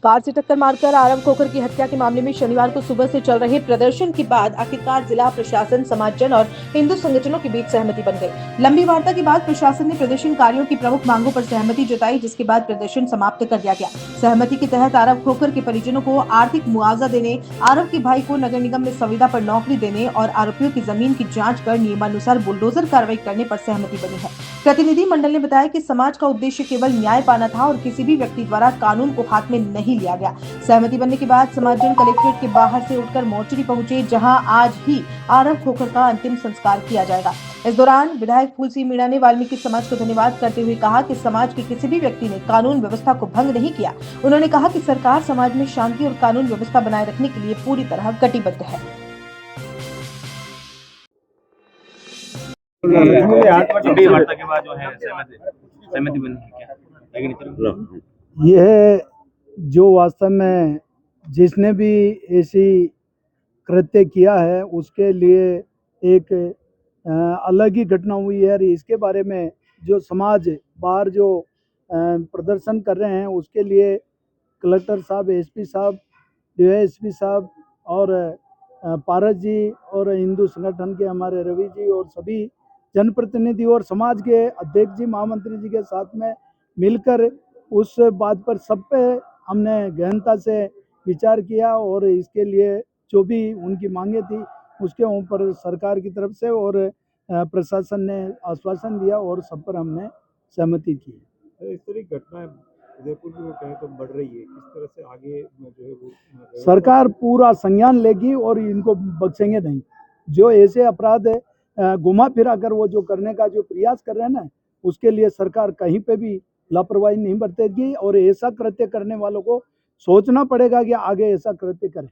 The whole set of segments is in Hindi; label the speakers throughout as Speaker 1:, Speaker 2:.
Speaker 1: कार से टक्कर मारकर आरव खोखर की हत्या के मामले में शनिवार को सुबह से चल रहे प्रदर्शन के बाद आखिरकार जिला प्रशासन, समाजजन और हिंदू संगठनों के बीच सहमति बन गई। लंबी वार्ता के बाद प्रशासन ने प्रदर्शनकारियों की प्रमुख मांगों पर सहमति जताई, जिसके बाद प्रदर्शन समाप्त कर दिया गया। सहमति के तहत आरव खोखर के परिजनों को आर्थिक मुआवजा देने, आरव के भाई को नगर निगम में संविदा पर नौकरी देने और आरोपियों की जमीन की जाँच कर नियमानुसार बुलडोजर कार्रवाई करने पर सहमति बनी है। प्रतिनिधि मंडल ने बताया कि समाज का उद्देश्य केवल न्याय पाना था और किसी भी व्यक्ति द्वारा कानून को हाथ में नहीं लिया गया। सहमति बनने के बाद समाजजन कलेक्ट्रेट के बाहर से उठकर मोर्चरी पहुंचे, जहां आज ही आरव खोखर का अंतिम संस्कार किया जाएगा। इस दौरान विधायक फूल सिंह मीणा ने वाल्मीकि समाज को धन्यवाद करते हुए कहा कि समाज के किसी भी व्यक्ति ने कानून व्यवस्था को भंग नहीं किया। उन्होंने कहा कि सरकार समाज में शांति और कानून व्यवस्था बनाए रखने के लिए पूरी तरह कटिबद्ध है।
Speaker 2: वार्ता के बाद जो है सहमति बनी है क्या?
Speaker 3: यह जो वास्तव में जिसने भी ऐसी कृत्य किया है उसके लिए एक अलग ही घटना हुई है। और इसके बारे में जो समाज बाहर जो प्रदर्शन कर रहे हैं उसके लिए कलेक्टर साहब, एसपी साहब, डीएसपी साहब और पारस जी और हिंदू संगठन के हमारे रवि जी और सभी जनप्रतिनिधि और समाज के अध्यक्ष जी, महामंत्री जी के साथ में मिलकर उस बात पर सब पे हमने गहनता से विचार किया और इसके लिए जो भी उनकी मांगे थी उसके ऊपर सरकार की तरफ से और प्रशासन ने आश्वासन दिया और सब पर हमने सहमति की।
Speaker 4: इस तरह की घटनाएं उदयपुर में कहीं तो बढ़ रही है, किस तरह से आगे जो है वो
Speaker 3: सरकार पूरा संज्ञान लेगी और इनको बख्शेंगे नहीं। जो ऐसे अपराध घुमा फिरा कर वो जो करने का जो प्रयास कर रहे हैं ना, उसके लिए सरकार कहीं पे भी लापरवाही नहीं बरतेगी और ऐसा कृत्य करने वालों को सोचना पड़ेगा कि आगे ऐसा कृत्य करें।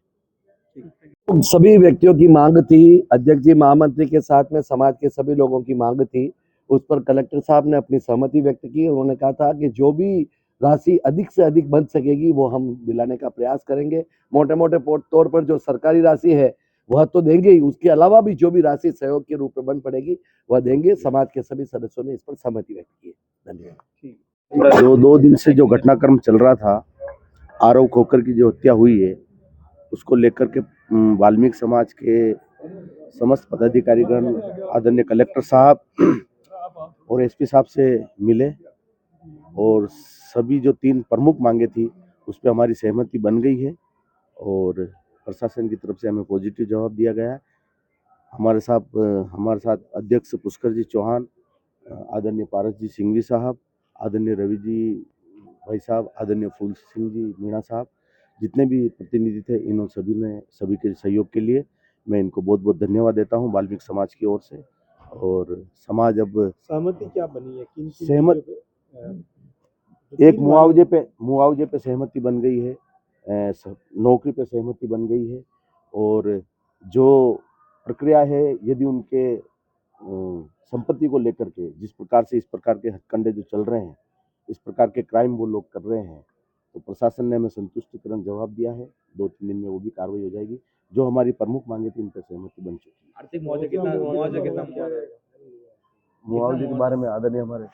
Speaker 5: सभी व्यक्तियों की मांग थी, अध्यक्ष जी, महामंत्री के साथ में समाज के सभी लोगों की मांग थी। उस पर कलेक्टर साहब ने अपनी सहमति व्यक्त की। उन्होंने कहा था कि जो भी राशि अधिक से अधिक बन सकेगी वो हम दिलाने का प्रयास करेंगे। मोटे मोटे तौर पर जो सरकारी राशि है वह तो देंगे ही, उसके अलावा भी जो भी राशि सहयोग के रूप में बन पड़ेगी वह देंगे। समाज के सभी सदस्यों ने इस पर सहमति व्यक्त की है। धन्यवाद। दो दिन से जो घटनाक्रम चल रहा था, आरव खोखर की जो हत्या हुई है उसको लेकर के वाल्मीकि समाज के समस्त पदाधिकारीगण आदरणीय कलेक्टर साहब और एसपी साहब से मिले और सभी जो 3 प्रमुख मांगे थी उस पर हमारी सहमति बन गई है और प्रशासन की तरफ से हमें पॉजिटिव जवाब दिया गया है। हमारे साथ अध्यक्ष पुष्कर जी चौहान, आदरणीय पारस जी सिंघवी साहब, आदरणीय रवि जी भाई साहब, आदरणीय फूल सिंह जी मीणा साहब, जितने भी प्रतिनिधि थे इन सभी के सहयोग के लिए मैं इनको बहुत बहुत धन्यवाद देता हूं वाल्मीकि समाज की ओर से। और समाज अब
Speaker 4: सहमति क्या बनी है?
Speaker 5: एक मुआवजे पे सहमति बन गई है, नौकरी पे सहमति बन गई है और जो प्रक्रिया है यदि उनके संपत्ति को लेकर के जिस प्रकार से इस प्रकार के हत्याकांड जो चल रहे हैं, इस प्रकार के क्राइम वो लोग कर रहे हैं, तो प्रशासन ने हमें संतुष्टिकरण जवाब दिया है। 2-3 दिन में वो भी कार्रवाई हो जाएगी। जो हमारी प्रमुख मांगे थी उन पर सहमति बन चुकी है।
Speaker 2: आर्थिक मुआवजा कितना
Speaker 5: मुआवजे के बारे में आदरणीय हमारे